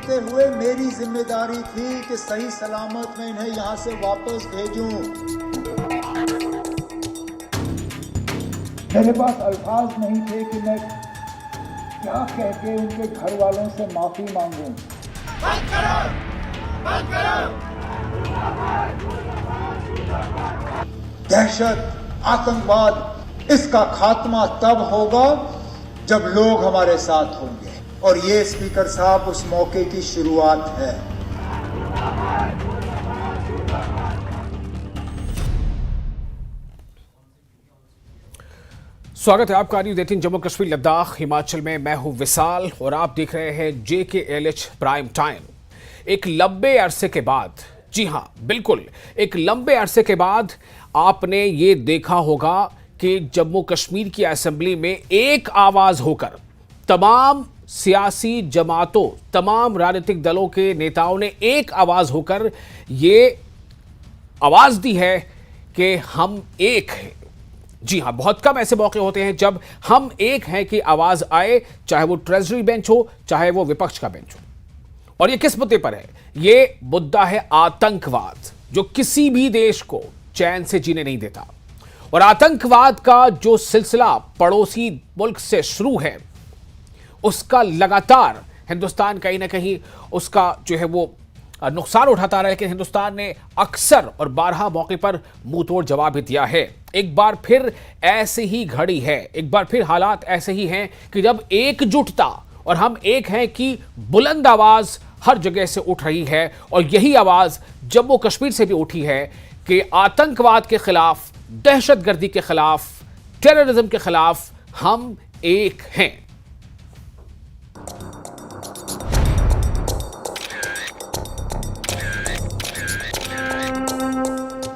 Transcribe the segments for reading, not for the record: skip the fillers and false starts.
होते हुए मेरी जिम्मेदारी थी कि सही सलामत मैं इन्हें यहाँ से वापस भेजूं। मेरे पास अल्फाज नहीं थे कि मैं क्या कह के उनके घर वालों से माफी मांगूं। बंद करो! बंद करो! दहशत, आतंकवाद, इसका खात्मा तब होगा जब लोग हमारे साथ होंगे, और ये स्पीकर साहब उस मौके की शुरुआत है। स्वागत है आपका न्यूज़ 18 जम्मू कश्मीर लद्दाख हिमाचल में। मैं हूं विशाल और आप देख रहे हैं JKLH प्राइम टाइम। एक लंबे अरसे के बाद, जी हां बिल्कुल, एक लंबे अरसे के बाद आपने ये देखा होगा कि जम्मू कश्मीर की असेंबली में एक आवाज होकर तमाम सियासी जमातों, तमाम राजनीतिक दलों के नेताओं ने एक आवाज होकर ये आवाज दी है कि हम एक हैं। जी हां, बहुत कम ऐसे मौके होते हैं जब हम एक हैं की आवाज आए, चाहे वो ट्रेजरी बेंच हो, चाहे वो विपक्ष का बेंच हो। और ये किस मुद्दे पर है? ये मुद्दा है आतंकवाद, जो किसी भी देश को चैन से जीने नहीं देता। और आतंकवाद का जो सिलसिला पड़ोसी मुल्क से शुरू है, उसका लगातार हिंदुस्तान कहीं ना कहीं उसका जो है वो नुकसान उठाता रहा है, लेकिन हिंदुस्तान ने अक्सर और बारहा मौके पर मुंह तोड़ जवाब भी दिया है। एक बार फिर ऐसी ही घड़ी है, एक बार फिर हालात ऐसे ही हैं कि जब एकजुटता और हम एक हैं की बुलंद आवाज हर जगह से उठ रही है। और यही आवाज जम्मू कश्मीर से भी उठी है कि आतंकवाद के खिलाफ, दहशतगर्दी के खिलाफ, टेररिज्म के खिलाफ हम एक हैं।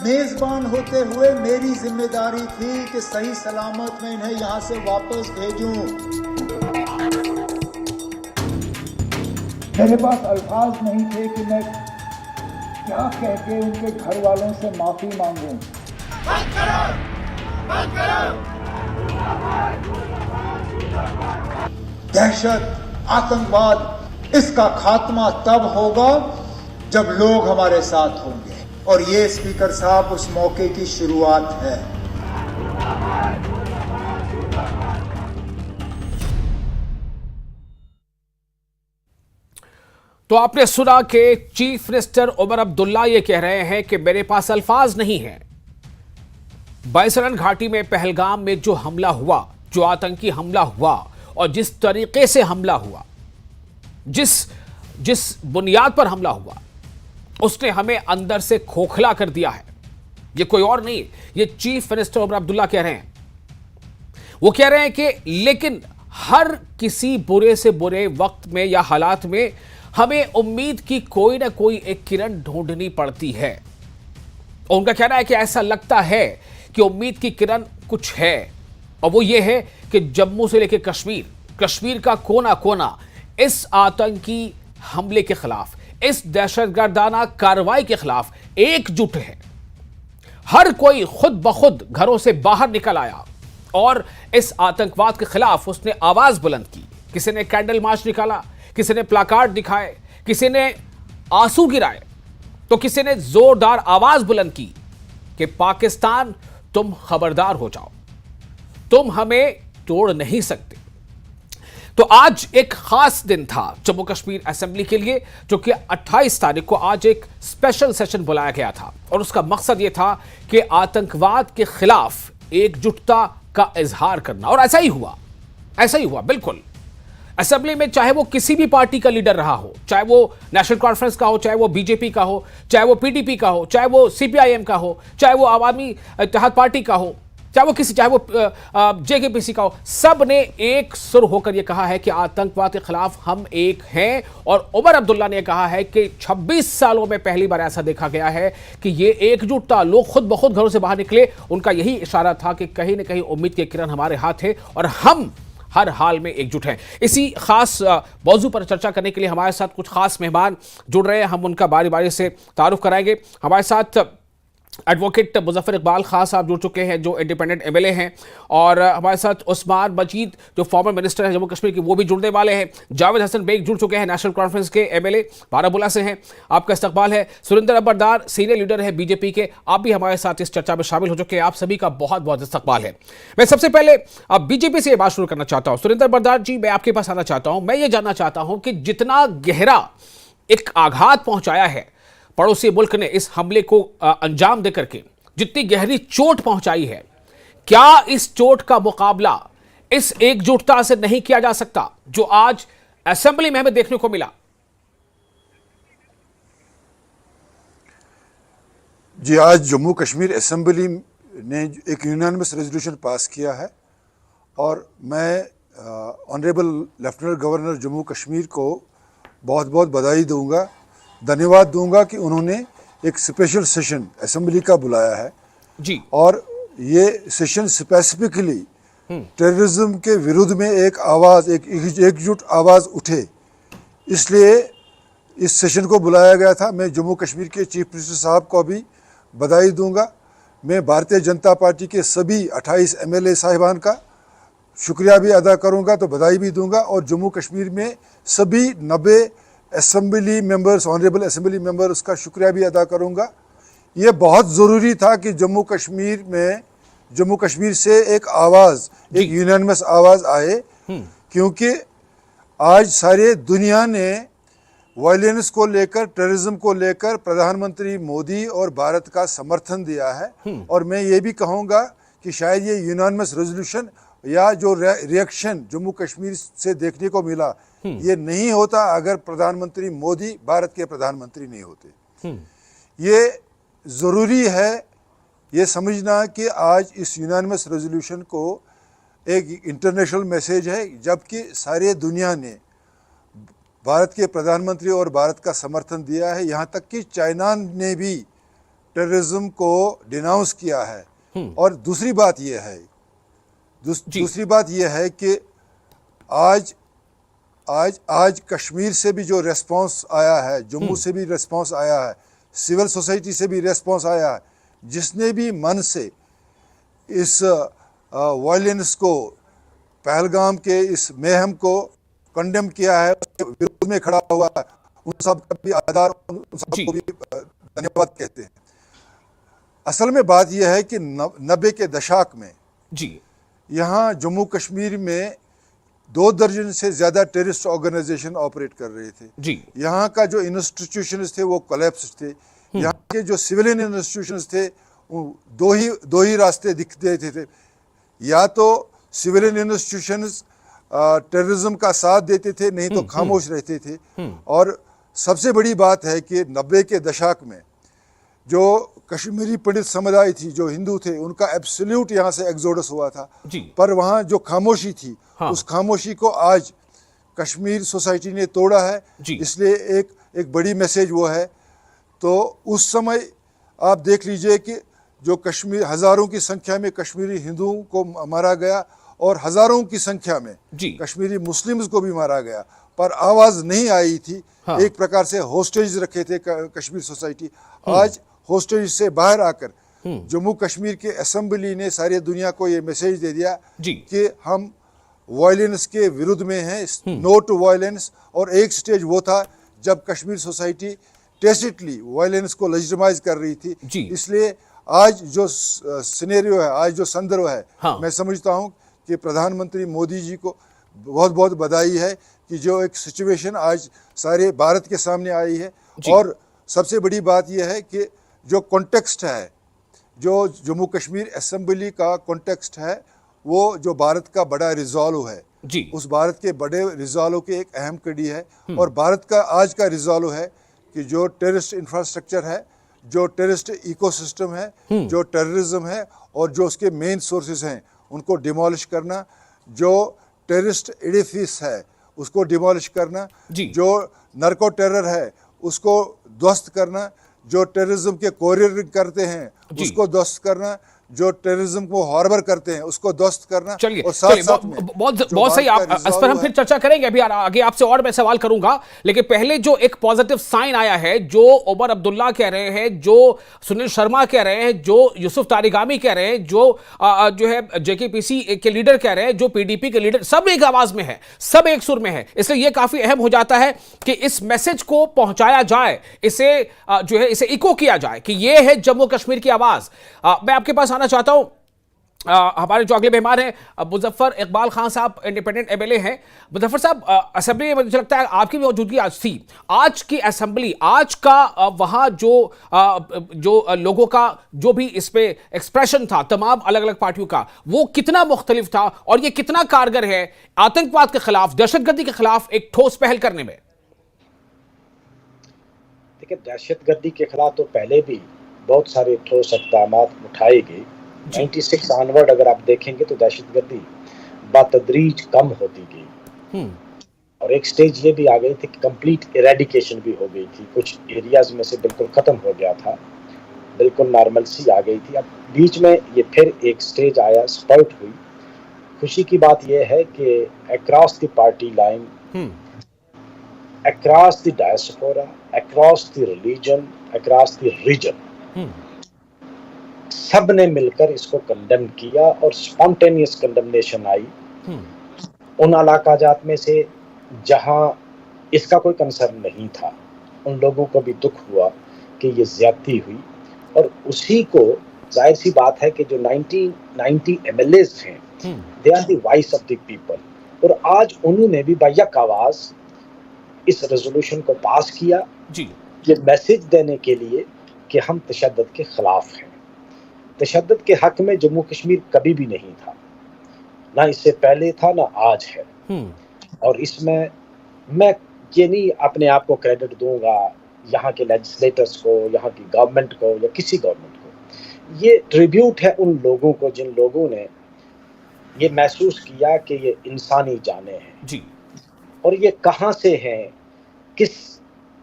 मेजबान होते हुए मेरी जिम्मेदारी थी कि सही सलामत मैं इन्हें यहाँ से वापस भेजूं। मेरे पास अल्फाज नहीं थे कि मैं क्या कह के उनके घर वालों से माफी मांगूं। बंद करो! बंद करो! दहशत, आतंकवाद, इसका खात्मा तब होगा जब लोग हमारे साथ होंगे, और ये स्पीकर साहब उस मौके की शुरुआत है। तो आपने सुना कि चीफ मिनिस्टर उमर अब्दुल्ला ये कह रहे हैं कि मेरे पास अल्फाज नहीं है। बायसरन घाटी में पहलगाम में जो हमला हुआ, जो आतंकी हमला हुआ और जिस तरीके से हमला हुआ, जिस बुनियाद पर हमला हुआ, उसने हमें अंदर से खोखला कर दिया है। ये कोई और नहीं, ये चीफ मिनिस्टर उमर अब्दुल्ला कह रहे हैं। वो कह रहे हैं कि लेकिन हर किसी बुरे से बुरे वक्त में या हालात में हमें उम्मीद की कोई ना कोई एक किरण ढूंढनी पड़ती है। और उनका कहना है कि ऐसा लगता है कि उम्मीद की किरण कुछ है, और वो ये है कि जम्मू से लेकर कश्मीर का कोना कोना इस आतंकी हमले के खिलाफ, इस दहशतगर्दाना कार्रवाई के खिलाफ एकजुट है। हर कोई खुद ब खुद घरों से बाहर निकल आया और इस आतंकवाद के खिलाफ उसने आवाज बुलंद की। किसी ने कैंडल मार्च निकाला, किसी ने प्लाकार्ड दिखाए, किसी ने आंसू गिराए, तो किसी ने जोरदार आवाज बुलंद की कि पाकिस्तान तुम खबरदार हो जाओ, तुम हमें तोड़ नहीं सकते। तो आज एक खास दिन था जम्मू कश्मीर असेंबली के लिए, जो कि 28 तारीख को आज एक स्पेशल सेशन बुलाया गया था। और उसका मकसद यह था कि आतंकवाद के खिलाफ एकजुटता का इजहार करना। और ऐसा ही हुआ बिल्कुल। असेंबली में चाहे वो किसी भी पार्टी का लीडर रहा हो, चाहे वो नेशनल कॉन्फ्रेंस का हो, चाहे वो बीजेपी का हो, चाहे वो पीडीपी का हो, चाहे वो सीपीआईएम का हो, चाहे वो आवामी इत्तेहाद पार्टी का हो, चाहे वो जेकेपीसी का हो, सब ने एक सुर होकर यह कहा है कि आतंकवाद के खिलाफ हम एक हैं। और उमर अब्दुल्ला ने कहा है कि 26 सालों में पहली बार ऐसा देखा गया है कि ये एकजुटता, लोग खुद ब खुद घरों से बाहर निकले। उनका यही इशारा था कि कहीं ना कहीं उम्मीद की किरण हमारे हाथ है और हम हर हाल में एकजुट हैं। इसी खास मौजू पर चर्चा करने के लिए हमारे साथ कुछ खास मेहमान जुड़ रहे हैं। हम उनका बारी बारी से तारुफ कराएंगे। हमारे साथ एडवोकेट मुजफ्फर इकबाल खान साहब जुड़ चुके हैं, जो इंडिपेंडेंट एमएलए हैं, और हमारे साथ उस्मान मजीद जो फॉर्मर मिनिस्टर हैं जम्मू कश्मीर के, वो भी जुड़ने वाले हैं। जावेद हसन बेग जुड़ चुके हैं, नेशनल कॉन्फ्रेंस के एमएलए बारामूला से हैं, आपका इस्तकबाल है। सुरेंद्र अबरदार सीनियर लीडर है बीजेपी के, आप भी हमारे साथ इस चर्चा में शामिल हो चुके हैं, आप सभी का बहुत बहुत इस्तकबाल है। मैं सबसे पहले अब बीजेपी से बात शुरू करना चाहता हूं। सुरेंद्र अबरदार जी, मैं आपके पास आना चाहता हूं। मैं ये जानना चाहता हूं कि जितना गहरा एक आघात पहुंचाया है पड़ोसी मुल्क ने इस हमले को अंजाम देकर के, जितनी गहरी चोट पहुंचाई है, क्या इस चोट का मुकाबला इस एकजुटता से नहीं किया जा सकता जो आज असेंबली में हमें देखने को मिला? जी, आज जम्मू कश्मीर असेंबली ने एक यूनानिमस रेजोल्यूशन पास किया है और मैं honourable lieutenant governor Jammu Kashmir को बहुत बहुत बधाई दूंगा, धन्यवाद दूंगा कि उन्होंने एक स्पेशल सेशन असेंबली का बुलाया है जी। और ये सेशन स्पेसिफिकली टेररिज्म के विरुद्ध में एक आवाज़, एक एकजुट आवाज़ उठे, इसलिए इस सेशन को बुलाया गया था। मैं जम्मू कश्मीर के चीफ मिनिस्टर साहब को भी बधाई दूंगा। मैं भारतीय जनता पार्टी के सभी 28 एमएलए साहिबान का शुक्रिया भी अदा करूंगा, तो बधाई भी दूंगा, और जम्मू कश्मीर में सभी 90 assembly members, honourable assembly member, उसका शुक्रिया भी अदा करूंगा। ये बहुत ज़रूरी था कि जम्मू कश्मीर से एक आवाज़, एक यूनानिमस आवाज़ आए, क्योंकि आज सारे दुनिया ने वायलेंस को लेकर, टेररिज्म को लेकर प्रधानमंत्री मोदी और भारत का समर्थन दिया है। और मैं ये भी कहूँगा कि शायद ये यूनानिमस रेजोल्यूशन या जो रिएक्शन जम्मू कश्मीर से देखने को मिला, ये नहीं होता अगर प्रधानमंत्री मोदी भारत के प्रधानमंत्री नहीं होते। ये ज़रूरी है ये समझना कि आज इस यूनानिमस रेजोल्यूशन को एक इंटरनेशनल मैसेज है, जबकि सारे दुनिया ने भारत के प्रधानमंत्री और भारत का समर्थन दिया है। यहाँ तक कि चाइना ने भी टेररिज्म को डिनाउंस किया है। और दूसरी बात यह है, दूसरी बात यह है कि आज कश्मीर से भी जो रेस्पॉन्स आया है, जम्मू से भी रेस्पॉन्स आया है, सिविल सोसाइटी से भी रेस्पॉन्स आया है, जिसने भी मन से इस वायलेंस को, पहलगाम के इस मेहम को कंडेम किया है, उसके विरोध में खड़ा हुआ है, उन सब का भी आधार, उन सबको भी धन्यवाद कहते हैं। असल में बात यह है कि 90 के दशक में जी यहाँ जम्मू कश्मीर में 2 दर्जन से ज़्यादा टेररिस्ट ऑर्गेनाइजेशन ऑपरेट कर रहे थे जी। यहाँ का जो इंस्टीट्यूशंस थे वो कोलैप्स थे। यहाँ के जो सिविलियन इंस्टीट्यूशंस थे, दो ही रास्ते दिखते थे, या तो सिविलियन इंस्टीट्यूशंस टेररिज्म का साथ देते थे, नहीं तो खामोश रहते थे। और सबसे बड़ी बात है कि 90 के दशक में जो कश्मीरी पंडित समुदाय थी, जो हिंदू थे, उनका एब्सोल्यूट यहाँ से एक्सोडस हुआ था जी। पर वहाँ जो खामोशी थी, उस खामोशी को आज कश्मीर सोसाइटी ने तोड़ा है। इसलिए एक बड़ी मैसेज वो है। तो उस समय आप देख लीजिए कि जो कश्मीर, हज़ारों की संख्या में कश्मीरी हिंदुओं को मारा गया और हज़ारों की संख्या में कश्मीरी मुस्लिम्स को भी मारा गया, पर आवाज़ नहीं आई थी। एक प्रकार से होस्टेज रखे थे कश्मीर सोसाइटी। आज होस्टेज से बाहर आकर जम्मू कश्मीर के असेंबली ने सारी दुनिया को ये मैसेज दे दिया कि हम वायलेंस के विरुद्ध में हैं, नो टू वायलेंस। और एक स्टेज वो था जब कश्मीर सोसाइटी टेसिटली वायलेंस को लेजिटिमाइज कर रही थी। इसलिए आज जो सिनेरियो है, आज जो संदर्भ है, मैं समझता हूँ कि प्रधानमंत्री मोदी जी को बहुत बहुत बधाई है कि जो एक सिचुएशन आज सारे भारत के सामने आई है। और सबसे बड़ी बात यह है कि जो कॉन्टेक्स्ट है, जो जम्मू कश्मीर असेंबली का कॉन्टेक्स्ट है, वो जो भारत का बड़ा रिजॉल्व है, उस भारत के बड़े रिजॉल्व की एक अहम कड़ी है। और भारत का आज का रिजॉल्व है कि जो टेररिस्ट इंफ्रास्ट्रक्चर है, जो टेररिस्ट इकोसिस्टम है, जो टेररिज्म है और जो उसके मेन सोर्सेज हैं, उनको डिमोलिश करना, जो टेररिस्ट एडिफिस है उसको डिमोलिश करना, जो नर्को टेरर है उसको ध्वस्त करना, जो टेररिज्म के कोरियर करते हैं उसको ध्वस्त करना, जो टेररिज्म को हार्बर करते हैं उसको ध्वस्त करना। चलिए और साथ साथ में बहुत सही, आप इस पर हम फिर चर्चा करेंगे, अभी आगे आपसे और मैं सवाल करूंगा, लेकिन पहले जो एक पॉजिटिव साइन आया है, जो उमर अब्दुल्ला कह रहे हैं, जो सुनील शर्मा कह रहे हैं, जो यूसुफ तारिगामी कह रहे हैं, जो है जेकेपीसी के लीडर कह रहे हैं, जो पीडीपी के लीडर, सब एक आवाज में है, सब एक सुर में है, इसलिए यह काफी अहम हो जाता है कि इस मैसेज को पहुंचाया जाए, इसे जो है इसे इको किया जाए कि यह है जम्मू कश्मीर की आवाज। मैं आपके पास आना चाहता हूं, हमारे जो अगले मेहमान हैं मुजफ्फर इकबाल खान साहब, इंडिपेंडेंट एमएलए हैं। मुजफ्फर साहब, असेंबली में मुझे लगता है आपकी भी मौजूदगी आज थी। आज की असेंबली, आज का वहां जो लोगों का जो भी इस पे एक्सप्रेशन था तमाम अलग अलग पार्टियों का, वो कितना मुख्तलिफ था और ये कितना कारगर है आतंकवाद के खिलाफ, दहशतगर्दी के खिलाफ एक ठोस पहल करने में? देखिए, दहशतगर्दी के खिलाफ तो पहले भी बहुत सारे ठोस इक़दाम उठाए गए। 96 ऑनवर्ड अगर आप देखेंगे तो दहशतगर्दी बतदरीज कम होती गई और एक स्टेज ये भी आ गई थी कि कंप्लीट इरेडिकेशन भी हो गई थी। कुछ एरियाज में से बिल्कुल ख़त्म हो गया था, बिल्कुल नॉर्मलसी आ गई थी। अब बीच में ये फिर एक स्टेज आया, स्पाउट हुई। खुशी की बात यह है कि across the party line, across the diaspora, across the religion, across the region, सब ने मिलकर इसको कंडेम किया और स्पॉन्टेनियस कंडेमनेशन आई। उन इलाकाजात में से जहां इसका कोई कंसर्न नहीं था, उन लोगों को भी दुख हुआ कि ये ज्यादती हुई और उसी को, जाहिर सी बात है कि जो 90 एमएलएज हैं, they are the voice of the people और आज उन्होंने भी बायक आवाज इस रेजोल्यूशन को पास किया जी, ये मैसेज देने के लिए कि हम तशद्दुद के खिलाफ हैं। तशद्दुद के हक में जम्मू कश्मीर कभी भी नहीं था, ना इससे पहले था ना आज है। और इसमें मैं ये नहीं अपने आप को क्रेडिट दूंगा यहाँ के लेजिस्लेटर्स को, यहाँ की गवर्नमेंट को या किसी गवर्नमेंट को, ये ट्रिब्यूट है उन लोगों को जिन लोगों ने ये महसूस किया कि ये इंसानी जाने हैं जी, और ये कहाँ से हैं, किस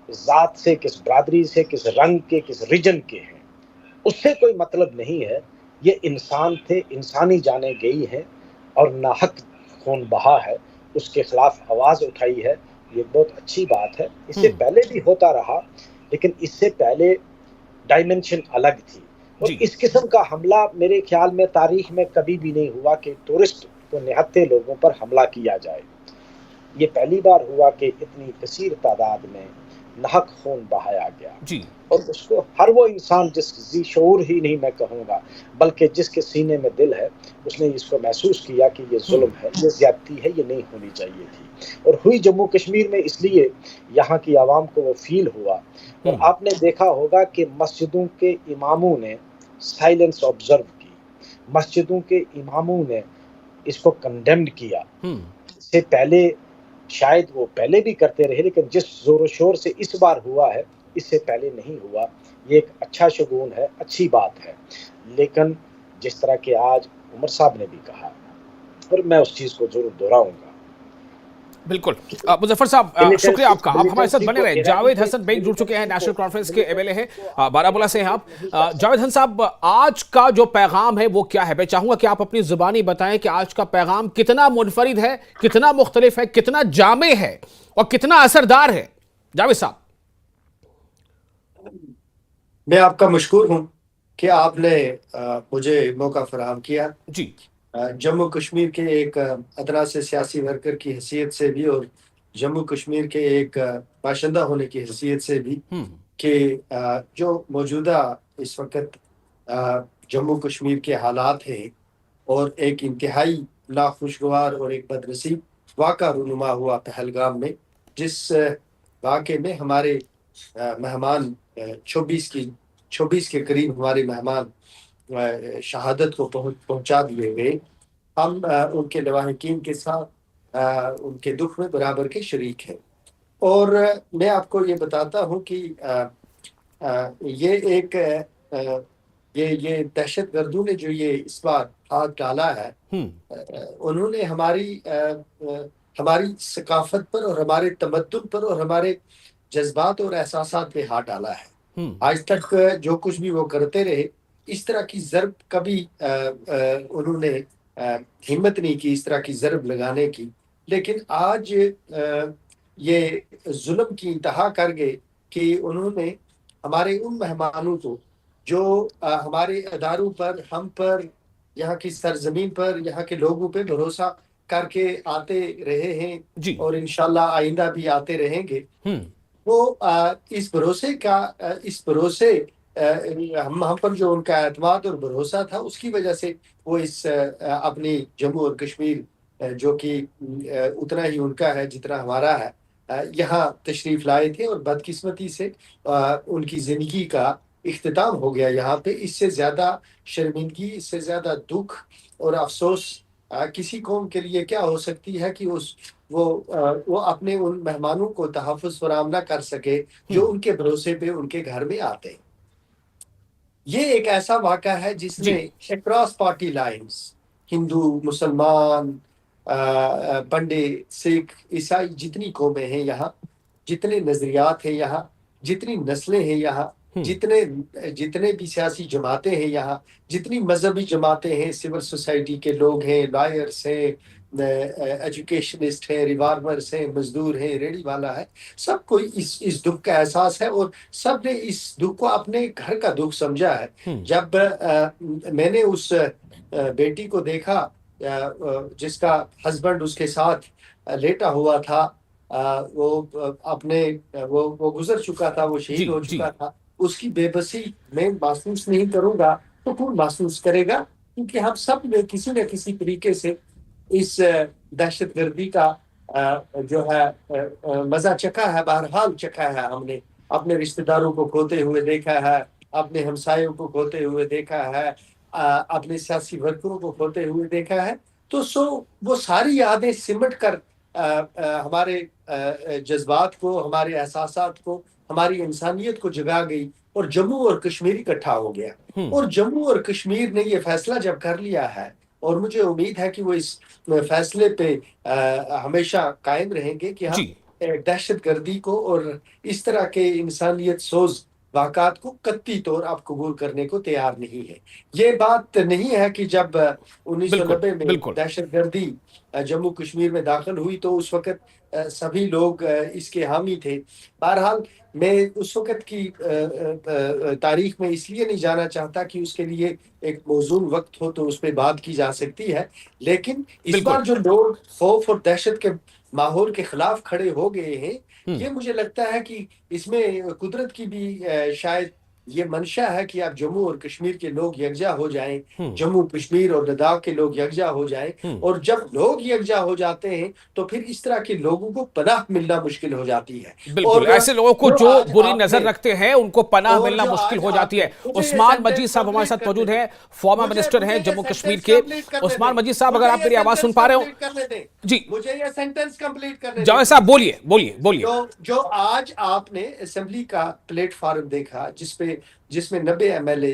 जात से, किस बरादरी से, किस रंग के, किस रीजन के हैं, उससे कोई मतलब नहीं है। ये इंसान थे, इंसानी जाने गई हैं और नाहक खून बहा है, उसके खिलाफ आवाज उठाई है, ये बहुत अच्छी बात है। इससे पहले भी होता रहा, लेकिन इससे पहले डायमेंशन अलग थी और इस किस्म का हमला मेरे ख्याल में तारीख में कभी भी नहीं हुआ कि टूरिस्ट को निहत्थे लोगों पर हमला किया जाए। ये पहली बार हुआ कि इतनी कसीर तादाद में नाहक खून बहाया गया जी, और उसको हर वो इंसान जिस शऊर ही नहीं मैं कहूँगा, बल्कि जिसके सीने में दिल है, उसने इसको महसूस किया कि ये जुल्म है, ये ज्यादती है, ये नहीं होनी चाहिए थी और हुई जम्मू कश्मीर में। इसलिए यहाँ की आवाम को वो फील हुआ और आपने देखा होगा कि मस्जिदों के इमामों ने साइलेंस ऑब्जर्व की, मस्जिदों के इमामों ने इसको कंडेम्ड किया। इससे पहले शायद वो पहले भी करते रहे, लेकिन जिस जोर शोर से इस बार हुआ है, इससे पहले नहीं हुआ। ये एक अच्छा शगुन है, अच्छी बात है। लेकिन जिस तरह के आज उमर साहब ने भी कहा और मैं उस चीज को जरूर दोहराऊंगा। बिल्कुल मुजफ्फर साहब, शुक्रिया आपका, आप हमारे साथ बने रहे। जावेद हसन बेग जुड़ चुके हैं, नेशनल कॉन्फ्रेंस के एमएलए हैं, बारामूला से हैं आप। जावेद हसन साहब, आज का जो पैगाम है वो क्या है? मैं चाहूंगा कि आप अपनी जुबानी बताएं कि आज का पैगाम कितना मुनफरिद है, कितना मुख्तलिफ है, कितना जामे है और कितना असरदार है। जावेद साहब, मैं आपका मशकूर हूं कि आपने मुझे मौका फराहम किया जी, जम्मू कश्मीर के एक अदना से सियासी वर्कर की हैसियत से भी और जम्मू कश्मीर के एक बाशिंदा होने की हैसियत से भी कि जो मौजूदा इस वक्त जम्मू कश्मीर के हालात हैं और एक इंतहाई नाखुशगवार और एक बदनसीब वाक़ा रूनुमा हुआ पहलगाम में, जिस वाक़े में हमारे मेहमान 26 के करीब हमारे मेहमान शहादत को पहुंचा दिए गए। हम उनके लवाहिकीन के साथ उनके दुख में बराबर के शरीक हैं और मैं आपको ये बताता हूं कि ये एक ये दहशतगर्दों ने जो ये इस बार हाथ डाला है, उन्होंने हमारी सकाफत पर और हमारे तमद्दुन पर और हमारे जज्बात और एहसासात पे हाथ डाला है। आज तक जो कुछ भी वो करते रहे, इस तरह की ज़र्ब कभी उन्होंने हिम्मत नहीं की इस तरह की ज़र्ब लगाने की। लेकिन आज ये जुल्म की इंतहा कर गए कि उन्होंने हमारे उन मेहमानों को जो हमारे अदारों पर, हम पर, यहाँ की सरजमीन पर, यहाँ के लोगों पे भरोसा करके आते रहे हैं और इंशाल्लाह आइंदा भी आते रहेंगे। वो इस भरोसे हम पर जो उनका एतमाद और भरोसा था, उसकी वजह से वो इस अपनी जम्मू और कश्मीर जो कि उतना ही उनका है जितना हमारा है, यहाँ तशरीफ लाए थे और बदकिस्मती से उनकी जिंदगी का इख्तिताम हो गया यहाँ पे। इससे ज्यादा शर्मिंदगी, इससे ज्यादा दुख और अफसोस किसी कौम के लिए क्या हो सकती है कि वो अपने उन मेहमानों को तहफ़्फ़ुज़ फराहम ना कर सके जो उनके भरोसे पे उनके घर में आते हैं। ये एक ऐसा वाक़ा है जिसने अक्रॉस पार्टी लाइन्स, हिंदू, मुसलमान, पंडित, सिख, ईसाई, जितनी कौमें हैं यहाँ, जितने नजरियात हैं यहाँ, जितनी नस्लें हैं यहाँ, जितने भी सियासी जमातें हैं यहाँ, जितनी मजहबी जमातें हैं, सिविल सोसाइटी के लोग हैं, लॉयर्स हैं, एजुकेशनिस्ट हैं, रिफॉर्मर्स हैं, मजदूर हैं, रेडी वाला है, सबको इस दुख का एहसास है और सब ने इस दुख को अपने घर का दुख समझा है। जब मैंने उस बेटी को देखा जिसका हस्बैंड उसके साथ लेटा हुआ था, वो गुजर चुका था, वो शहीद हो चुका था, उसकी बेबसी मैं महसूस नहीं करूंगा तो कौन महसूस करेगा? क्योंकि हम सब ने किसी न किसी तरीके से इस दहशतगर्दी का जो है मजा चखा है, बहरहाल चखा है। हमने अपने रिश्तेदारों को खोते हुए देखा है, अपने हमसायों को खोते हुए देखा है, अपने सियासी वर्करों को खोते हुए देखा है। तो वो सारी यादें सिमट कर हमारे जज्बात को, हमारे एहसासात को, हमारी इंसानियत को जगा गई और जम्मू और कश्मीर इकट्ठा हो गया। और जम्मू और कश्मीर ने ये फैसला जब कर लिया है और मुझे उम्मीद है कि वो इस फैसले पे हमेशा कायम रहेंगे कि हम दहशतगर्दी को और इस तरह के इंसानियत सोज वाक़ात को कत्ती तौर अब कबूल करने को तैयार नहीं है। ये बात नहीं है कि जब 1990 में दहशतगर्दी जम्मू कश्मीर में दाखिल हुई तो उस वक्त सभी लोग इसके हामी थे। बहरहाल मैं उस वक्त की तारीख में इसलिए नहीं जाना चाहता कि उसके लिए एक मौजून वक्त हो तो उस पर बात की जा सकती है, लेकिन इस बार जो लोग खौफ और दहशत के माहौल के खिलाफ खड़े हो गए हैं, ये मुझे लगता है कि इसमें कुदरत की भी शायद ये मंशा है कि अब जम्मू और कश्मीर के लोग यकजा हो जाएं, जम्मू कश्मीर और लद्दाख के लोग यकजा हो जाएं। और जब लोग यकजा हो जाते हैं तो फिर इस तरह के लोगों को पनाह मिलना मुश्किल हो जाती है। बिल्कुल, ऐसे लोगों को जो बुरी नजर रखते हैं उनको पनाह मिलना मुश्किल हो जाती है। उस्मान मजीद साहब हमारे साथ मौजूद हैं, फॉर्मर मिनिस्टर हैं जम्मू कश्मीर के। उस्मान मजीद साहब, अगर आप मेरी आवाज सुन पा रहे हो जी, मुझे ये सेंटेंस कंप्लीट करने जावेद साहब बोलिए बोलिए बोलिए। जो आज आपने असेंबली का प्लेटफॉर्म देखा जिसमें 90 MLA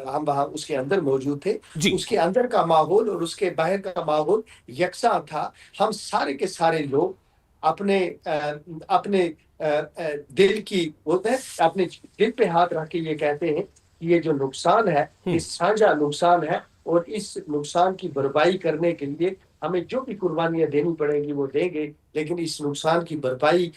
हम वहां उसके अंदर मौजूद थे, उसके अंदर का माहौल और उसके बाहर का माहौल यकसा था। हम सारे के सारे लोग अपने दिल की होते हैं, अपने दिल पे हाथ रख के ये कहते हैं कि ये जो नुकसान है ये साझा नुकसान है और इस नुकसान की भरपाई करने के लिए हमें जो भी कुर्बानियां देनी पड़ेंगी वो देंगे, लेकिन इस नुकसान की भरपाई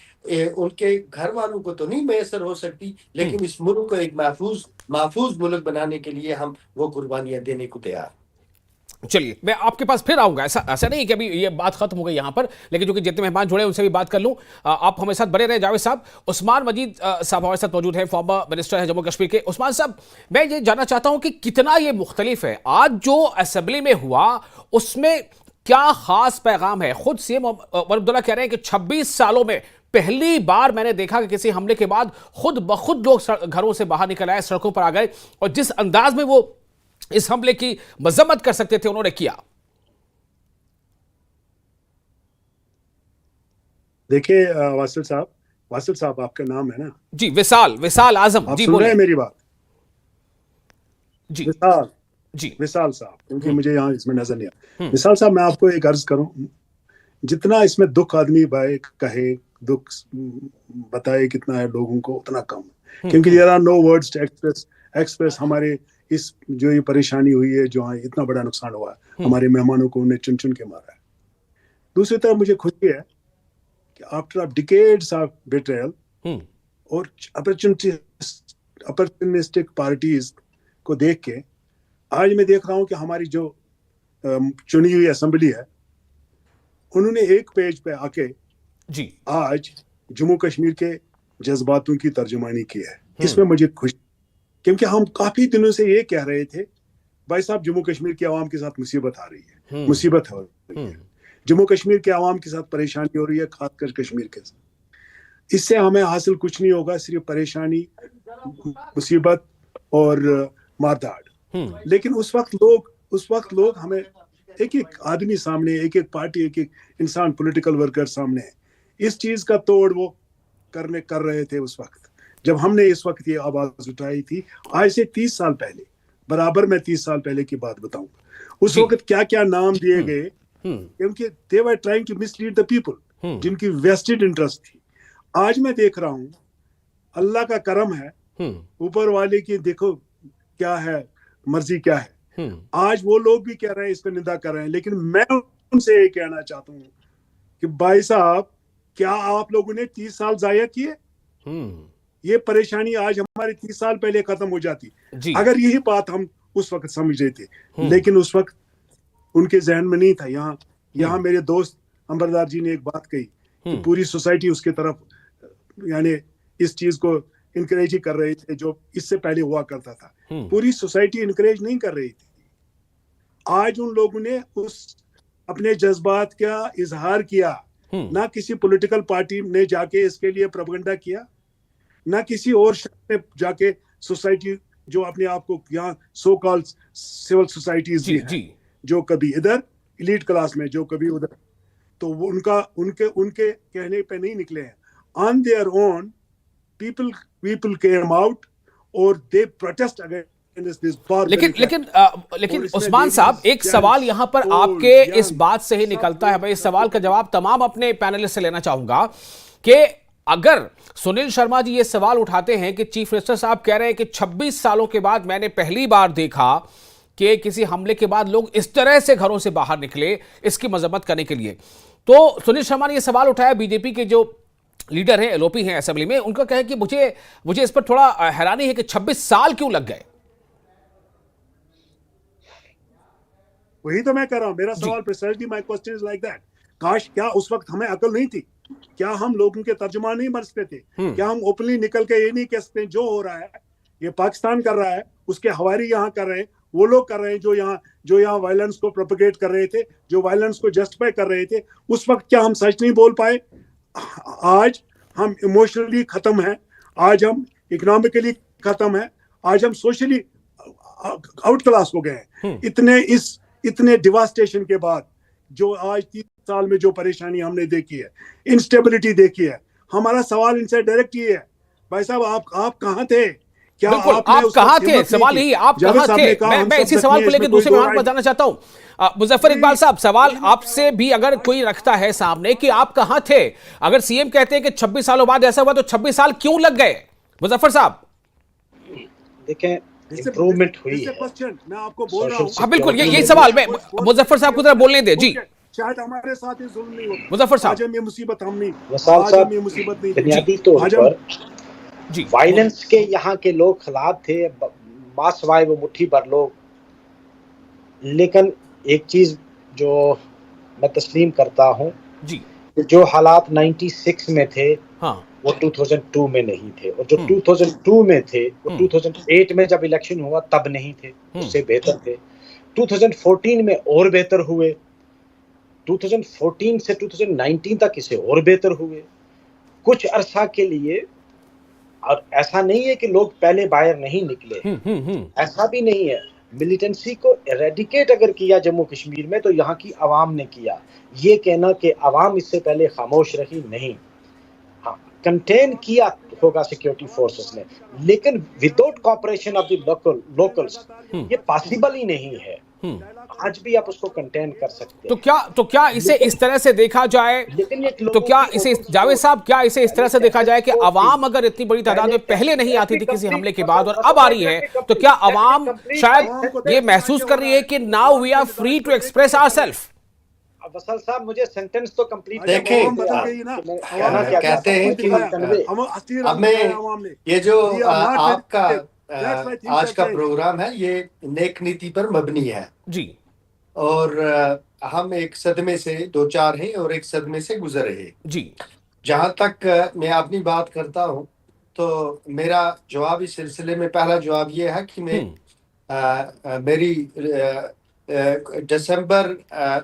उनके घर वालों को तो नहीं मैसर हो सकती, लेकिन इस मुल्क को एक महफूज मुल्क बनाने के लिए हम वो कुर्बानियां देने को तैयार। चलिए, मैं आपके पास फिर आऊंगा। ऐसा नहीं कि अभी ये बात खत्म हो गई यहां पर, लेकिन जो कि जितने मेहमान जुड़े उनसे भी बात कर लूं। आप हमारे साथ बने रहे जावेद साहब। उस्मान मजीद साहब हमारे साथ मौजूद हैं, फॉर्मर मिनिस्टर हैं जम्मू कश्मीर के। उस्मान साहब, मैं ये जानना चाहता हूं कि कितना ये मुख्तलिफ है आज जो असेंबली में हुआ, उसमें क्या खास पैगाम है? खुद सीएम उमर अब्दुल्ला कह रहे हैं कि 26 सालों में पहली बार मैंने देखा कि किसी हमले के बाद खुद ब खुद लोग घरों से बाहर निकल आए, सड़कों पर आ गए और जिस अंदाज में वो इस हमले की मजम्मत कर सकते थे उन्होंने किया। देखिए वासिल साहब आपका नाम है ना? जी, विशाल आजम जी, बोल रहे हैं मेरी बात? जी विशाल साहब, क्योंकि मुझे यहाँ इसमें नजर नहीं आया। विशाल साहब, मैं आपको एक अर्ज करूं, जितना इसमें दुख आदमी कहे, दुख बताए कितना है लोगों को, उतना कम है, क्योंकि there are no words to express हमारे इस जो ये परेशानी हुई है, जो इतना बड़ा नुकसान हुआ है, हमारे मेहमानों को उन्हें चुन चुन के मारा है। दूसरी तरफ मुझे खुशी है कि आफ्टर डिकेड्स ऑफ बिट्रेयल और अपॉर्चुनिस्टिक पार्टीज को देख के आज मैं देख रहा हूं कि हमारी जो चुनी हुई असेंबली है, उन्होंने एक पेज पे आके जी आज जम्मू कश्मीर के जज्बातों की तर्जुमानी की है। इसमें मुझे खुशी, क्योंकि हम काफी दिनों से ये कह रहे थे भाई साहब जम्मू कश्मीर की आवाम के साथ मुसीबत आ रही है, मुसीबत हो रही है, जम्मू कश्मीर के आवाम के साथ परेशानी हो रही है, खासकर कश्मीर के साथ। इससे हमें हासिल कुछ नहीं होगा, सिर्फ परेशानी, मुसीबत और मारदाड़। लेकिन उस वक्त लोग हमें एक एक आदमी सामने, एक एक पार्टी, एक एक इंसान, पॉलिटिकल वर्कर सामने इस चीज का तोड़ वो कर रहे थे उस वक्त जब हमने इस वक्त ये आवाज उठाई थी। आज से 30 साल पहले, बराबर मैं 30 साल पहले की बात बताऊंगा, उस वक्त क्या क्या नाम दिए गए, क्योंकि they were trying to mislead the people, जिनकी वेस्टेड इंटरेस्ट थी। आज मैं देख रहा हूं, अल्लाह का करम है, ऊपर वाले की देखो क्या है मर्जी, क्या है। आज वो लोग भी कह रहे हैं, इसको निंदा कर रहे हैं, लेकिन मैं उनसे ये कहना चाहता हूं कि भाई साहब, क्या आप लोगों ने 30 साल जाया किए? ये परेशानी आज हमारे 30 साल पहले खत्म हो जाती अगर यही बात हम उस वक्त समझ रहे थे। लेकिन उस वक्त उनके जहन में नहीं था। यहाँ मेरे दोस्त अंबरदार जी ने एक बात कही कि पूरी सोसाइटी उसके तरफ, यानी इस चीज को इनकरेज ही कर रहे थे जो इससे पहले हुआ करता था। पूरी सोसाइटी इनकरेज नहीं कर रही थी। आज उन लोगों ने उस अपने जज्बात का इजहार किया, ना किसी पॉलिटिकल पार्टी ने जाके इसके लिए प्रोपेगेंडा किया, ना किसी और शख्स ने जाके सोसाइटी जो अपने आप को यहाँ सो कॉल्ड सिविल सोसाइटीज जो कभी इधर एलीट क्लास में, जो कभी उधर, तो वो उनके कहने पे नहीं निकले हैं। On their own people came out और they protest against this लेकिन उस्मान साहब, एक सवाल यहां पर आपके इस बात से ही निकलता है। मैं इस सवाल का जवाब तमाम अपने पैनलिस्ट से लेना चाहूंगा कि अगर सुनील शर्मा जी ये सवाल उठाते हैं कि चीफ मिनिस्टर साहब कह रहे हैं कि 26 सालों के बाद मैंने पहली बार देखा कि किसी हमले के बाद लोग इस तरह से घरों से बाहर निकले इसकी मजम्मत करने के लिए, तो सुनील शर्मा ने यह सवाल उठाया। बीजेपी के जो लीडर हैं, एलओपी हैं असेंबली में, उनका कहे कि मुझे इस पर थोड़ा हैरानी है कि 26 साल क्यों लग गए। वही तो मैं कर रहा हूं। मेरा सवाल precisely, my question is like that. काश, क्या उस वक्त हमें अकल नहीं थी? क्या हम लोगों के तर्जुमान नहीं बन सकते थे? क्या हम ओपनली निकल के ये नहीं कह सकते जो हो रहा है ये पाकिस्तान कर रहा है, उसके हवारी यहाँ कर रहे हैं, वो लोग कर रहे हैं जो यहाँ वायलेंस को प्रोपेगेट कर रहे थे, जो वायलेंस को जस्टिफाई कर रहे थे। उस वक्त क्या हम सच नहीं बोल पाए? आज हम इमोशनली खत्म हैं, आज हम इकोनॉमिकली खत्म हैं, आज हम सोशली आउट क्लास हो गए हैं। इतने डिवास्टेशन के बाद जो आज 30 साल में जो परेशानी हमने देखी है, इंस्टेबिलिटी देखी है, हमारा सवाल इनसे डायरेक्ट ये है, भाई साहब आप कहाँ थे? क्या आप कहाँ थे? सवाल यही, आप कहाँ थे? मैं इसी सवाल को लेकर दूसरे मेहमान को बताना चाहता हूँ। मुजफ्फर इकबाल साहब, सवाल आपसे भी अगर कोई रखता है सामने कि आप कहाँ थे, अगर सीएम कहते हैं कि 26 सालों बाद ऐसा हुआ, तो 26 साल क्यों लग गए? मुजफ्फर साहब देखें, इंप्रूवमेंट हुई है। मैं आपको बोल रहा हूँ। हाँ बिल्कुल, यही सवाल मैं मुजफ्फर साहब को जरा बोलने दें। जी शायद हमारे साथ ये जुल्म नहीं होता। मुजफ्फर साहब, आज हम ये मुसीबत हम नहीं, आज हम ये मुसीबत नहीं, बुनियादी तौर पर वायलेंस के यहाँ के लोग खिलाफ थे, मासवाए वो मुट्ठी भर लोग। लेकिन एक चीज जो मैं तस्लीम करता हूँ, जो हालात 96 में थे, वो 2002 में नहीं थे, और जो 2002 में थे वो 2008 में जब इलेक्शन हुआ तब नहीं थे, उससे बेहतर थे। 2014 में और बेहतर हुए, 2014 से 2019 तक इसे और बेहतर हुए कुछ अरसा के लिए। और ऐसा नहीं है कि लोग पहले बाहर नहीं निकले, ऐसा भी नहीं है। मिलिटेंसी को एरेडिकेट अगर किया जम्मू कश्मीर में, तो यहाँ की आवाम ने किया। ये कहना कि आवाम इससे पहले खामोश रही, नहीं। हाँ, कंटेन किया तो होगा सिक्योरिटी फोर्सेस में, लेकिन without cooperation of the locals ये पॉसिबल ही नहीं है। आज भी आप उसको कंटेन कर सकते हैं। तो क्या इसे इस तरह से देखा जाए, तो क्या इसे जावेद साहब, क्या इसे इस तरह से देखा जाए कि अवाम अगर इतनी बड़ी तादाद में पहले नहीं आती थी किसी हमले के बाद और अब आ रही है, तो क्या अवाम शायद ये महसूस कर रही है कि now we are free to express ourselves? Wasal साहब, मुझे सेंटेंस तो कंप्लीट देखें, कहते हैं कि हमें ये जो आपका आज का प्रोग्राम है ये नेक नीति पर मबनी है जी, और हम एक सदमे से 2-4 हैं और एक सदमे से गुजरे हैं जी। जहां तक मैं अपनी बात करता हूं तो मेरा जवाब इस सिलसिले में पहला जवाब ये है कि मैं मेरी दिसंबर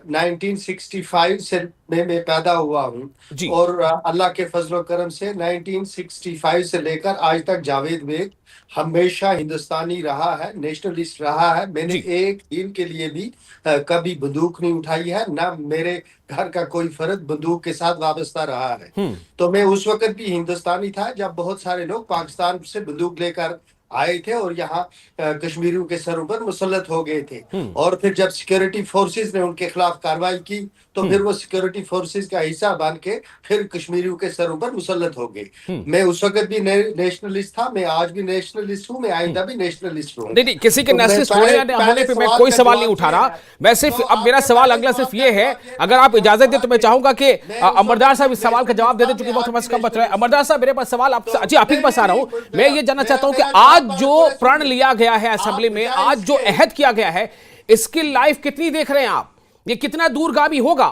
1965 से मैं पैदा हुआ हूँ और अल्लाह के फजल करम से 1965 से लेकर आज तक जावेद बेग हमेशा हिंदुस्तानी रहा है, नेशनलिस्ट रहा है। मैंने एक दिन के लिए भी कभी बंदूक नहीं उठाई है, ना मेरे घर का कोई फर्द बंदूक के साथ वाबस्ता रहा है। तो मैं उस वक्त भी हिंदुस्तानी था जब बहुत सारे लोग पाकिस्तान से बंदूक लेकर आए थे और यहाँ कश्मीरियों के सरों पर मुसल्लत हो गए थे, और फिर जब सिक्योरिटी फोर्सेस ने उनके खिलाफ कार्रवाई की तो फिर वो सिक्योरिटी फोर्सेस का हिस्सा बन के फिर कश्मीरियों के सरों पर मुसल्लत हो गए। मैं उस वक्त भी नेशनलिस्ट था, मैं आज भी नेशनलिस्ट हूँ, मैं आइंदा भी नेशनलिस्ट हूँ। नहीं, किसी के नेशनलिस्ट होने पे मैं कोई सवाल नहीं उठा रहा। मैं सिर्फ अब मेरा सवाल अगला सिर्फ ये है, अगर आप इजाजत दें तो मैं चाहूंगा कि अमरदार साहब इस सवाल का जवाब दे दें, चूंकि वक्त हमारे कम बच रहा है। अमरदार साहब, मेरे पास सवाल आपसे, अच्छी आप ही के पास आ रहा हूँ। मैं ये जानना चाहता हूँ कि आज जो प्रण लिया गया है असेंबली में, आज जो अहद किया गया है, इसकी लाइफ कितनी देख रहे हैं आप? ये कितना दूरगामी होगा?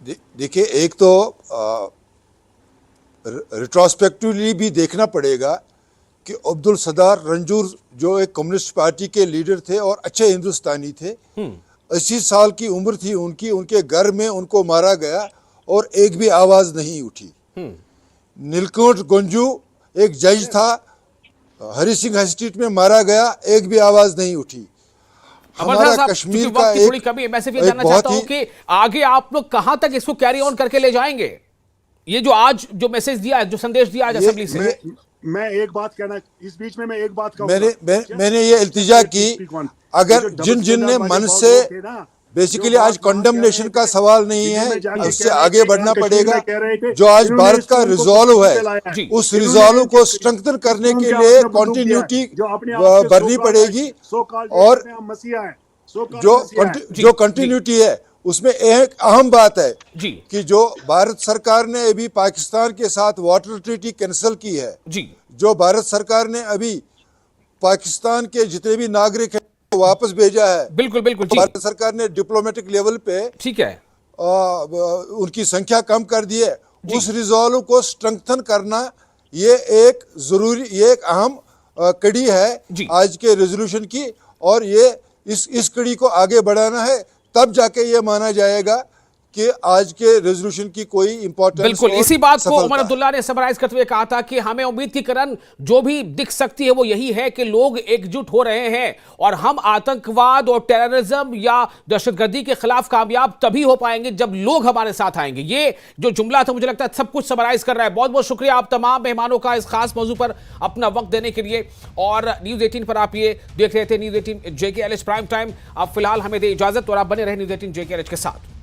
देखिए, एक तो रिट्रोस्पेक्टिवली भी देखना पड़ेगा कि अब्दुल सत्तार रंजूर जो एक कम्युनिस्ट पार्टी के लीडर थे और अच्छे हिंदुस्तानी थे, 80 साल की उम्र थी उनकी, उनके घर में उनको मारा गया और एक भी आवाज नहीं उठी। नीलकंठ गंजू एक जज था, हरि सिंह स्ट्रीट में मारा गया, एक भी आवाज नहीं उठी। हमारा कश्मीर का थोड़ी कमी है, मैं सिर्फ ये जानना चाहता हूं कि आगे आप लोग कहां तक इसको कैरी ऑन करके ले जाएंगे? ये जो आज जो मैसेज दिया, जो संदेश दिया आज असेंबली से, मैं एक बात कहना, इस बीच में मैं एक बात कहूंगा। मैंने ये इल्तिजा की, अगर जिन ने मन से बेसिकली आज कंडमनेशन का सवाल नहीं है, उससे आगे बढ़ना पड़ेगा। जो आज भारत का रिजॉल्व है, उस रिजॉल्व को स्ट्रेंथन करने के लिए कंटिन्यूटी भरनी पड़ेगी, और जो कंटिन्यूटी है उसमें एक अहम बात है कि जो भारत सरकार ने अभी पाकिस्तान के साथ वाटर ट्रीटी कैंसिल की है, जो भारत सरकार ने अभी पाकिस्तान के जितने भी नागरिक हैं वापस भेजा है, बिल्कुल बिल्कुल भारत सरकार ने डिप्लोमेटिक लेवल पे, ठीक है, उनकी संख्या कम कर दी है। उस रिजॉल्व को स्ट्रेंथन करना ये एक जरूरी, ये एक अहम कड़ी है आज के रेजोल्यूशन की, और ये इस कड़ी को आगे बढ़ाना है, तब जाके ये माना जाएगा कि आज के रेजोल्यूशन की कोई इंपॉर्टेंस। बिल्कुल, इसी बात को उमर अब्दुल्ला ने समराइज करते हुए कहा था कि हमें उम्मीद की किरण जो भी दिख सकती है वो यही है कि लोग एकजुट हो रहे हैं और हम आतंकवाद और टेररिज्म या दहशतगर्दी के खिलाफ कामयाब तभी हो पाएंगे जब लोग हमारे साथ आएंगे। ये जो जुमला था, मुझे लगता है सब कुछ समराइज कर रहा है। बहुत बहुत शुक्रिया आप तमाम मेहमानों का इस खास मौजू पर अपना वक्त देने के लिए। और न्यूज 18 पर आप ये देख रहे थे न्यूज 18 JKLH प्राइम टाइम। अब फिलहाल हमें दे इजाजत और आप बने रहे न्यूज 18 JKLH के साथ।